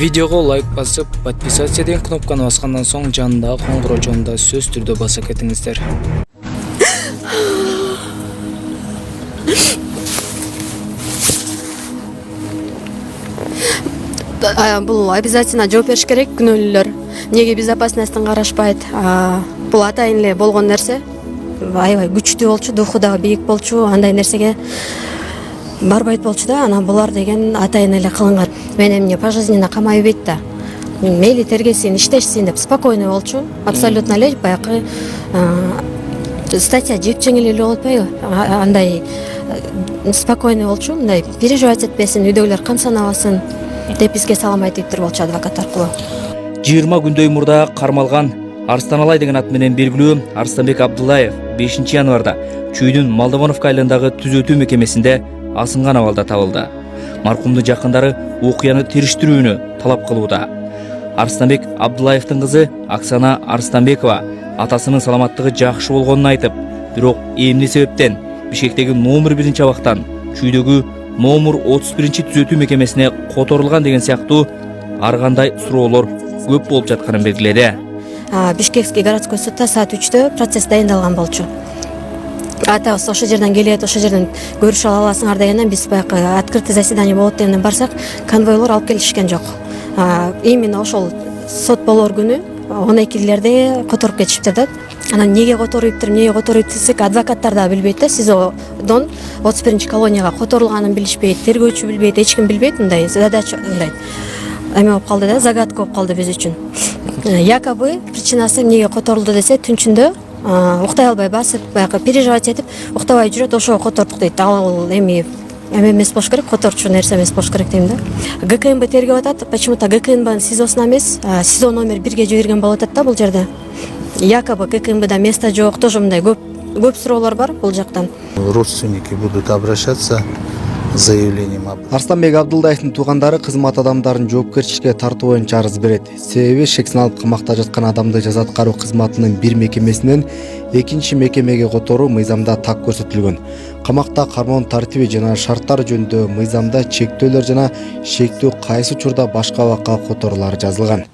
Видеого лайк басып, подписаться деген кнопканы басқандан соң жанындағы қоңырау жонында сөз түрдө баса кетиңиздер. Бул обязательно жооп бериш керек, күнөөлүүлөр. Неге безопасностьтын карашпайт? Бул атайын эле болгон нерсе. Аябай күчтүү болчу, духу да бийик болчу, андай нерсеге барбайт болчу да, анан булар деген атайын эле кылынган. Мен эмне пожизненно камай бейт да. Мейли тергесин, иштешсин деп спокойно болчу. Абсолютно эле баягы статья жеп жеңил эле болуп атпайбы? Андай спокойно болчу, мындай переживать этпесин, үйдөгүлөр камсанабасын деп бизге салам айтыптыр болчу адвокат аркылуу. 20 күндөй мурда кармалган Арстаналай деген ат менен белгилүү Арстанбек Абдуллаев 5 январда Чүйдүн Молдовановка айланындагы түзөтүү мекемесинде асынган абалда табылды. Маркумдун жакындары окуяны териштирүүнү талап кылууда. Арстанбек Абдуллаевдин кызы Оксана Арстанбекова атасынын саламаттыгы жакшы болгонун айтып, бирок эмне себептен Бишкектеги номер 1 абактан Чүйдөгү номер 31 түзөтүү мекемесине которулган деген сыяктуу ар кандай суроолор көп болуп жатканын белгиледи. Бишкекский городской судта саат 3-тө процесс дайындалган болчу. Атабыз ошол жерден келет, ошол жерден көрүшө аласыңар дегенден биз баягы открытый заседание болот дегенден барсак, конвойлор алып келишкен жок. Именно ошол сот болор күнү 12-лерде которуп кетишиптир да. Анан неге которуйуптур, эмнеге которуйт десек, адвокаттар да билбейт да, СИЗОдон 31 колонияга которулганын билишпейт, тергөөчү билбейт, эч ким билбейт, мындай задача мындай эме болуп калды да, загадка болуп калды биз үчүн. Якобы причинасы эмнеге которулду десе, түнчүндө уктай албай басып, баягы переживать этип, уктабай жүрөт, ошого котордук дейт. Ал эми эмес болуш керек, которчу нерсе эмес болуш керек дейм да. ГКМБ тергеп атат, почему-то ГКМБнын СИЗОсуна эмес, СИЗО номер 1-ге жиберген болуп атат да бул жерде. Якобы ГКМБда место жок, тоже мындай көп суроолор бар бул жактан. Родственники будут обращаться с заявлением. Арстанбек Абдуллаевдин туугандары кызмат адамдарын жоопкерчиликке тартуу боюнча арыз берет. Себеби шексин алып камакта жаткан адамды жаза аткаруу кызматынын бир мекемесинен экинчи мекемеге которуу мыйзамда так көрсөтүлгөн. Камакта кармоонун тартиби жана шарттары жөнүндө мыйзамда чектөөлөр жана шектүү кайсы учурда башка абакка которуулары жазылган.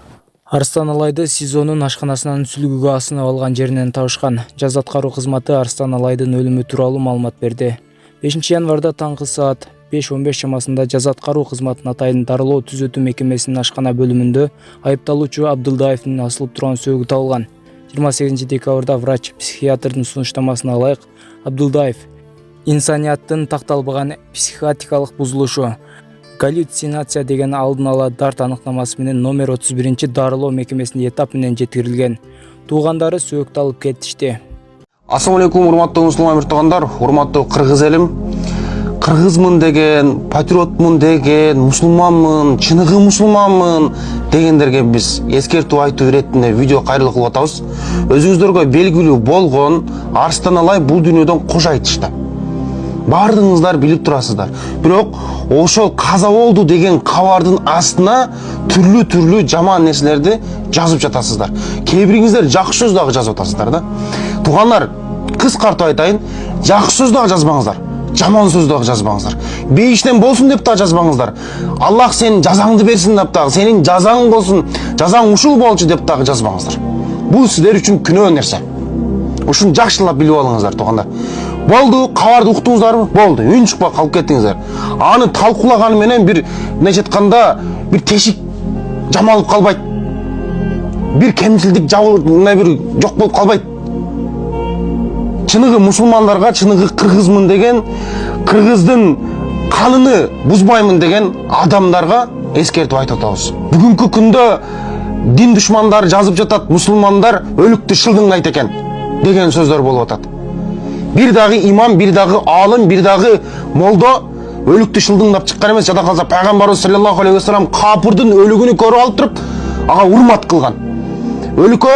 Арстаналайды СИЗОнун ашканасынан сүлгүгө асынып алган жеринен табышкан. Жаза аткаруу кызматы Арстаналайдын өлүмү тууралуу маалымат берди. 5 январда таңкы саат 5:15 чамасында жаза аткаруу кызматынын атайын дарылоо түзөтүү мекемесинин ашкана бөлүмүндө айыпталуучу Абдулдаевдин асылып турган сөөгү табылган. 28 декабрда врач-психиатрдын сунуштамасына ылайык Абдулдаев инсанияттын такталбаган психиатрикалык бузулушу, галлюцинация деген алдын ала дарт аныктамасы менен номер 31 дарылоо мекемесине этап менен жеткирилген. Туугандары сөөгүтү алып кетишти. Ассаламу алейкум, урматтуу мусулман туугандар, урматтуу кыргыз элим. Кыргызмын деген, патриотмун деген, мусулманмын, чыныгы мусулманмын дегендерге биз эскертүү айтуу иретинде видео кайрылык кылып атабыз. Өзүңүздөргө белгилүү болгон Арстаналай бул дүйнөдөн кош айтышты. Бардыңыздар билип турасыздар. Бирок ошол каза болду деген кабардын астына түрлүү жаман нерселерди жазып жатасыздар. Кээ бириңиздер жакшы сөз дагы жазып атасыздар да. Туугандар, кыскартып айтайын, жакшы сөз дагы жазбаңыздар, жаман сөз дагы жазбаңыздар. Бейиштен болсун деп дагы жазбаңыздар. Аллах сенин жазаңды берсин деп дагы, сенин жазаң болсун, жазаң ушул болчу деп дагы жазбаңыздар. Бул сиздер үчүн күнөө нерсе. Ушуну жакшылап билип алыңыздар, туугандар. Болду, кабарды уктуңуздарбы? Болду, үн чыкпай калып кеттиңиздер. Аны талкуулаганы менен бир мындайча айтканда бир тешик жамалып калбайт. Бир кемчилдик мындай бир жок болуп калбайт. Чыныгы мусулмандарга, чыныгы кыргызмын деген, кыргыздын каныны бузбаймын деген адамдарга эскертип айтып атабыз. Бүгүнкү күндө дин душмандары жазып жатат, мусулмандар өлүктү шылдыңдайт экен деген сөздөр болуп атат. Bir dağı imam, bir dağı alim, bir dağı molda ölüktü şıldыңдап çıqqan emес. Жада калса Пайгамбарыбыз саллаллаху алейхи ва саллям капырдын өлүгүнү көрүп алып туруп, ага урмат кылган. Өлүккө